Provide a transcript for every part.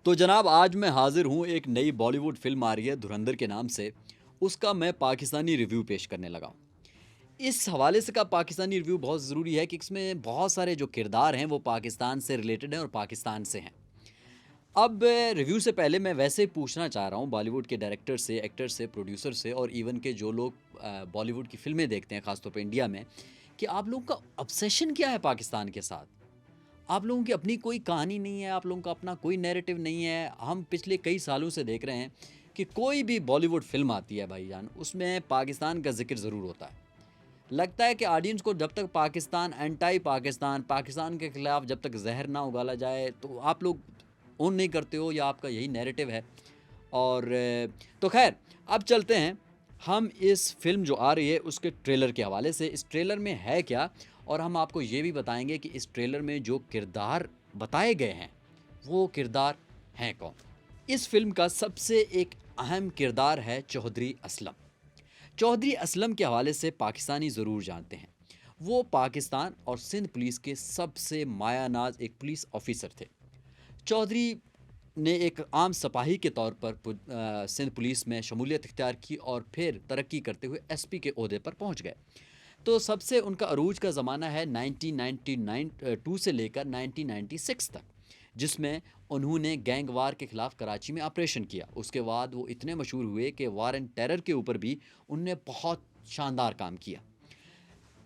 तो जनाब आज मैं हाज़िर हूँ एक नई बॉलीवुड फ़िल्म आ रही है धुरंधर के नाम से, उसका मैं पाकिस्तानी रिव्यू पेश करने लगा हूँ। इस हवाले से का पाकिस्तानी रिव्यू बहुत ज़रूरी है कि इसमें बहुत सारे जो किरदार हैं वो पाकिस्तान से रिलेटेड हैं और पाकिस्तान से हैं। अब रिव्यू से पहले मैं वैसे ही पूछना चाह रहा हूँ बॉलीवुड के डायरेक्टर से, एक्टर से, प्रोड्यूसर से और इवन के जो लोग बॉलीवुड की फ़िल्में देखते हैं ख़ास तौर पे इंडिया में, कि आप लोगों का ऑब्सेशन क्या है पाकिस्तान के साथ? आप लोगों की अपनी कोई कहानी नहीं है, आप लोगों का अपना कोई नैरेटिव नहीं है। हम पिछले कई सालों से देख रहे हैं कि कोई भी बॉलीवुड फ़िल्म आती है भाईजान, उसमें पाकिस्तान का ज़िक्र ज़रूर होता है। लगता है कि ऑडियंस को जब तक पाकिस्तान एंटी पाकिस्तान, पाकिस्तान के खिलाफ जब तक ज़हर ना उगाला जाए, तो आप लोग ओन नहीं करते हो या आपका यही नैरेटिव है। और तो ख़ैर अब चलते हैं हम इस फ़िल्म जो आ रही है उसके ट्रेलर के हवाले से। इस ट्रेलर में है क्या? और हम आपको ये भी बताएँगे कि इस ट्रेलर में जो किरदार बताए गए हैं, वो किरदार हैं कौन? इस फ़िल्म का सबसे एक अहम किरदार है चौधरी असलम। चौधरी असलम के हवाले से पाकिस्तानी ज़रूर जानते हैं। वो पाकिस्तान और सिंध पुलिस के सबसे मायानाज़ एक पुलिस ऑफ़िसर थे। चौधरी ने एक आम सिपाही के तौर पर सिंध पुलिस में शमूलियत इख्तियार की और फिर तरक्की करते हुए एसपी के ओहदे पर पहुंच गए। तो सबसे उनका अरूज का ज़माना है 1999 टू से लेकर 1996 तक, जिसमें उन्होंने गैंग वार के ख़िलाफ़ कराची में ऑपरेशन किया। उसके बाद वो इतने मशहूर हुए कि वार एंड टेरर के ऊपर भी उनने बहुत शानदार काम किया।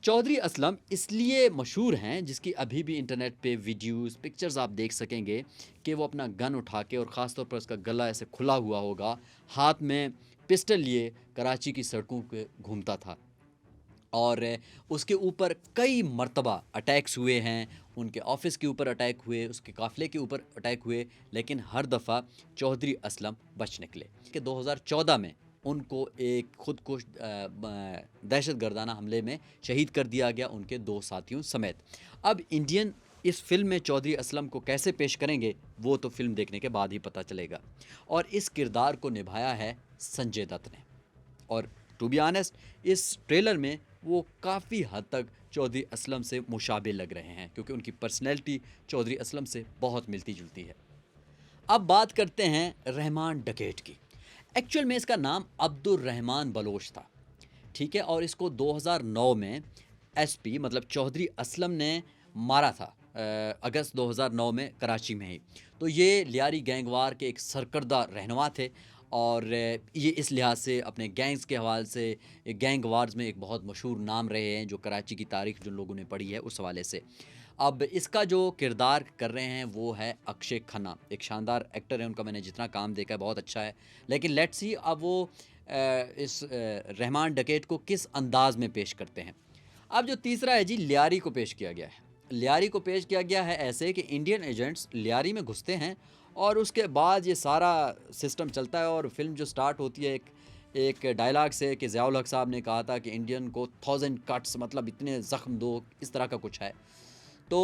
चौधरी असलम इसलिए मशहूर हैं, जिसकी अभी भी इंटरनेट पे वीडियोस, पिक्चर्स आप देख सकेंगे कि वो अपना गन उठा के और ख़ास तौर पर उसका गला ऐसे खुला हुआ होगा, हाथ में पिस्टल लिए कराची की सड़कों पे घूमता था। और उसके ऊपर कई मर्तबा अटैक्स हुए हैं, उनके ऑफ़िस के ऊपर अटैक हुए, उसके काफ़िले के ऊपर अटैक हुए, लेकिन हर दफ़ा चौधरी असलम बच निकले। कि 2014 में उनको एक खुदकुश दहशतगर्दाना हमले में शहीद कर दिया गया, उनके 2 साथियों समेत। अब इंडियन इस फ़िल्म में चौधरी असलम को कैसे पेश करेंगे, वो तो फ़िल्म देखने के बाद ही पता चलेगा। और इस किरदार को निभाया है संजय दत्त ने। और टू बी ऑनेस्ट इस ट्रेलर में वो काफ़ी हद तक चौधरी असलम से मुशाबे लग रहे हैं, क्योंकि उनकी पर्सनैलिटी चौधरी असलम से बहुत मिलती-जुलती है। अब बात करते हैं रहमान डकैत की। एक्चुअल में इसका नाम अब्दुल रहमान बलोच था, ठीक है? और इसको 2009 में एसपी मतलब चौधरी असलम ने मारा था, अगस्त 2009 में कराची में ही। तो ये लियारी गैंग वार के एक सरकर्दा रहनुमा थे और ये इस लिहाज से अपने गैंग्स के हवाले से गैंग वार्स में एक बहुत मशहूर नाम रहे हैं, जो कराची की तारीख़ जिन लोगों ने पढ़ी है उस हवाले से। अब इसका जो किरदार कर रहे हैं वो है अक्षय खन्ना, एक शानदार एक्टर है, उनका मैंने जितना काम देखा है बहुत अच्छा है। लेकिन लेट्स सी अब वो इस रहमान डकैत को किस अंदाज़ में पेश करते हैं। अब जो तीसरा है जी, लियारी को पेश किया गया है। लियारी को पेश किया गया है ऐसे कि इंडियन एजेंट्स लियारी में घुसते हैं और उसके बाद ये सारा सिस्टम चलता है और फ़िल्म जो स्टार्ट होती है एक एक डायलॉग से कि ज़ियाउल हक साहब ने कहा था कि इंडियन को 1000 कट्स मतलब इतने ज़ख्म दो, इस तरह का कुछ है। तो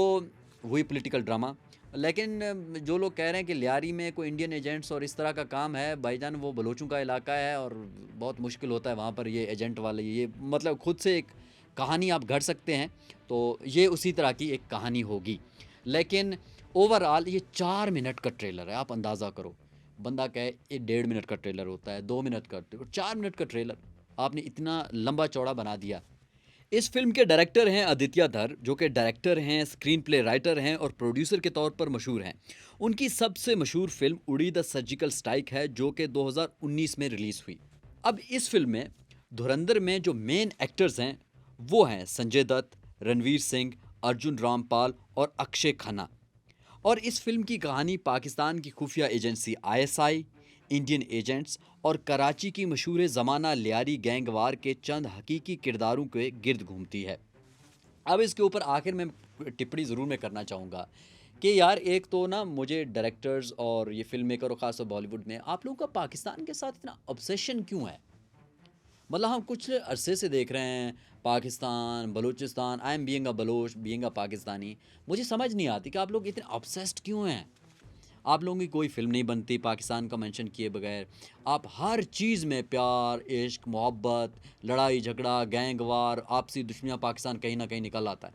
वही पॉलिटिकल ड्रामा। लेकिन जो लोग कह रहे हैं कि लियारी में कोई इंडियन एजेंट्स और इस तरह का काम है, भाईजान वो बलोचों का इलाका है और बहुत मुश्किल होता है वहाँ पर ये एजेंट वाले, ये मतलब खुद से एक कहानी आप गढ़ सकते हैं, तो ये उसी तरह की एक कहानी होगी। लेकिन ओवरऑल ये 4 मिनट का ट्रेलर है, आप अंदाज़ा करो। बंदा कहे ये 1.5 मिनट का ट्रेलर होता है, 2 मिनट का, 4 मिनट का ट्रेलर आपने इतना लंबा चौड़ा बना दिया। इस फिल्म के डायरेक्टर हैं आदित्य धर, जो कि डायरेक्टर हैं, स्क्रीन प्ले राइटर हैं और प्रोड्यूसर के तौर पर मशहूर हैं। उनकी सबसे मशहूर फिल्म उड़ी द सर्जिकल स्ट्राइक है, जो कि 2019 में रिलीज़ हुई। अब इस फिल्म में धुरंधर में जो मेन एक्टर्स हैं वो हैं संजय दत्त, रणवीर सिंह, अर्जुन रामपाल और अक्षय खन्ना। और इस फिल्म की कहानी पाकिस्तान की खुफिया एजेंसी आईएसआई, इंडियन एजेंट्स और कराची की मशहूर ज़माना लियारी गैंग वार के चंद हकीकी किरदारों के गिर्द घूमती है। अब इसके ऊपर आखिर में टिप्पणी ज़रूर मैं करना चाहूँगा कि यार एक तो ना मुझे डायरेक्टर्स और ये फ़िल्म मेकर और ख़ासतौर बॉलीवुड में आप लोगों का पाकिस्तान के साथ इतना ऑब्सेशन क्यों है? मतलब हम कुछ अरसे से देख रहे हैं Pakistan, Balochistan, I am being a Baloch, being a Pakistani. मुझे समझ नहीं आती कि आप लोग इतने ऑब्सेस्ड क्यों हैं? आप लोगों की कोई फ़िल्म नहीं बनती पाकिस्तान का मेंशन किए बगैर। आप हर चीज़ में प्यार, इश्क, मोहब्बत, लड़ाई झगड़ा, गैंग वार, आपसी दुश्मनियाँ, पाकिस्तान कहीं न कहीं निकल आता है।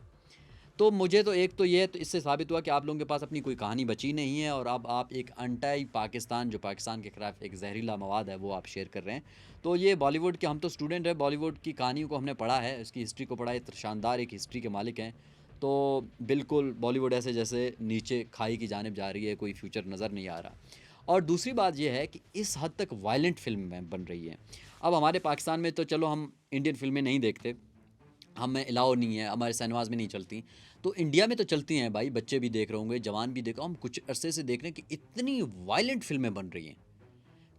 तो मुझे तो एक तो ये तो इससे साबित हुआ कि आप लोगों के पास अपनी कोई कहानी बची नहीं है और अब आप एक अंटाई पाकिस्तान, जो पाकिस्तान के खिलाफ एक जहरीला मवाद है, वो आप शेयर कर रहे हैं। तो ये बॉलीवुड के, हम तो स्टूडेंट हैं, बॉलीवुड की कहानियों को हमने पढ़ा है, इसकी हिस्ट्री को पढ़ा है, शानदार एक हिस्ट्री के मालिक हैं। तो बिल्कुल बॉलीवुड ऐसे जैसे नीचे खाई की जानिब जा रही है, कोई फ्यूचर नज़र नहीं आ रहा। और दूसरी बात ये है कि इस हद तक वायलेंट फिल्म बन रही है। अब हमारे पाकिस्तान में तो चलो हम इंडियन फिल्में नहीं देखते, हमें अलाउ नहीं है, हमारे सिनेमाज़ में नहीं चलती। तो इंडिया में तो चलती हैं भाई, बच्चे भी देख रहे होंगे, जवान भी देख रहे, हम कुछ अरसे से देख रहे हैं कि इतनी वायलेंट फिल्में बन रही हैं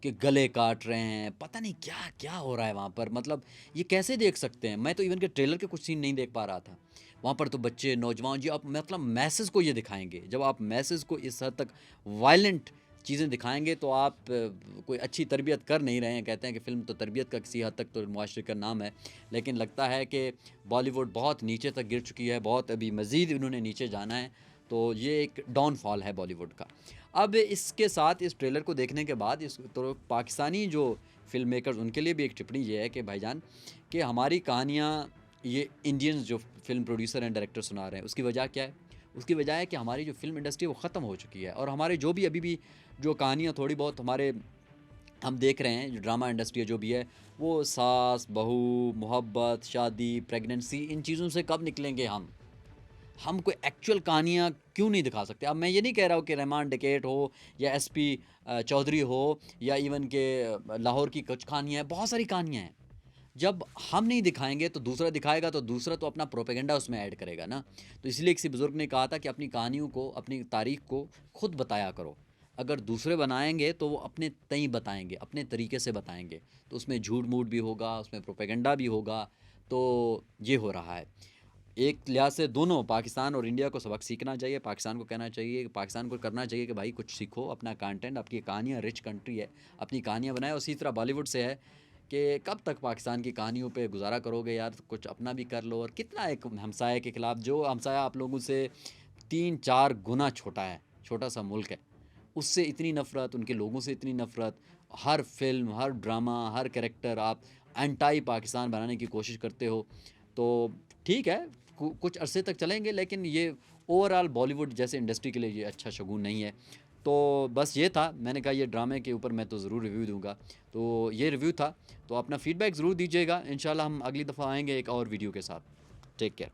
कि गले काट रहे हैं, पता नहीं क्या क्या हो रहा है वहाँ पर। मतलब ये कैसे देख सकते हैं? मैं तो इवन के ट्रेलर के कुछ सीन नहीं देख पा रहा था। वहाँ पर तो बच्चे, नौजवान जी, आप मतलब मैसेज को ये दिखाएंगे, जब आप मैसेज को इस हद तक वायलेंट चीज़ें दिखाएंगे तो आप कोई अच्छी तरबियत कर नहीं रहे हैं। कहते हैं कि फ़िल्म तो तरबियत का किसी हद तक तो मुआशरे का नाम है, लेकिन लगता है कि बॉलीवुड बहुत नीचे तक गिर चुकी है, बहुत अभी मज़ीद उन्होंने नीचे जाना है। तो ये एक डाउनफॉल है बॉलीवुड का। अब इसके साथ इस ट्रेलर को देखने के बाद इस तो पाकिस्तानी जो फ़िल्म मेकर्स, उनके लिए भी एक टिप्पणी ये है कि भाईजान, कि हमारी कहानियाँ ये इंडियंस जो फ़िल्म प्रोड्यूसर एंड डायरेक्टर सुना रहे हैं, उसकी वजह क्या है? उसकी वजह है कि हमारी जो फ़िल्म इंडस्ट्री है वो ख़त्म हो चुकी है, और हमारे जो भी अभी भी जो कहानियाँ थोड़ी बहुत हमारे हम देख रहे हैं, जो ड्रामा इंडस्ट्री है जो भी है, वो सास, बहू, मोहब्बत, शादी, प्रेगनेंसी, इन चीज़ों से कब निकलेंगे हम? हम कोई एक्चुअल कहानियाँ क्यों नहीं दिखा सकते? अब मैं ये नहीं कह रहा हूँ कि रहमान डकैत हो या एसपी चौधरी हो या इवन के लाहौर की कुछ कहानियाँ हैं, बहुत सारी कहानियाँ हैं। जब हम नहीं दिखाएँगे तो दूसरा दिखाएगा, तो दूसरा तो अपना प्रोपेगेंडा उसमें ऐड करेगा ना। तो इसलिए किसी बुज़ुर्ग ने कहा था कि अपनी कहानियों को, अपनी तारीख़ को खुद बताया करो। अगर दूसरे बनाएँगे तो वो अपने तईं बताएँगे, अपने तरीके से बताएँगे। तो उसमें झूठ-मूठ भी होगा, उसमें प्रोपेगेंडा भी होगा। तो ये हो रहा है। एक लिहाज से दोनों पाकिस्तान और इंडिया को सबक सीखना चाहिए। पाकिस्तान को कहना चाहिए, पाकिस्तान को करना चाहिए कि भाई कुछ सीखो, अपना कंटेंट, आपकी कहानियाँ रिच कंट्री है, अपनी कहानियाँ बनाए। और इसी तरह बॉलीवुड से है कि कब तक पाकिस्तान की कहानियों पे गुजारा करोगे यार, कुछ अपना भी कर लो। और कितना एक हमसाये के खिलाफ, जो हमसाया आप लोगों से 3-4 गुना छोटा है, छोटा सा मुल्क है, उससे इतनी नफ़रत, उनके लोगों से इतनी नफ़रत, हर फिल्म, हर ड्रामा, हर कैरेक्टर आप एंटाई पाकिस्तान बनाने की कोशिश करते हो। तो ठीक है, कुछ अरसे तक चलेंगे, लेकिन ये ओवरऑल बॉलीवुड जैसे इंडस्ट्री के लिए ये अच्छा शगुन नहीं है। तो बस ये था, मैंने कहा ये ड्रामे के ऊपर मैं तो ज़रूर रिव्यू दूंगा। तो ये रिव्यू था, तो अपना फीडबैक ज़रूर दीजिएगा। इंशाल्लाह हम अगली दफ़ा आएंगे एक और वीडियो के साथ। Take care.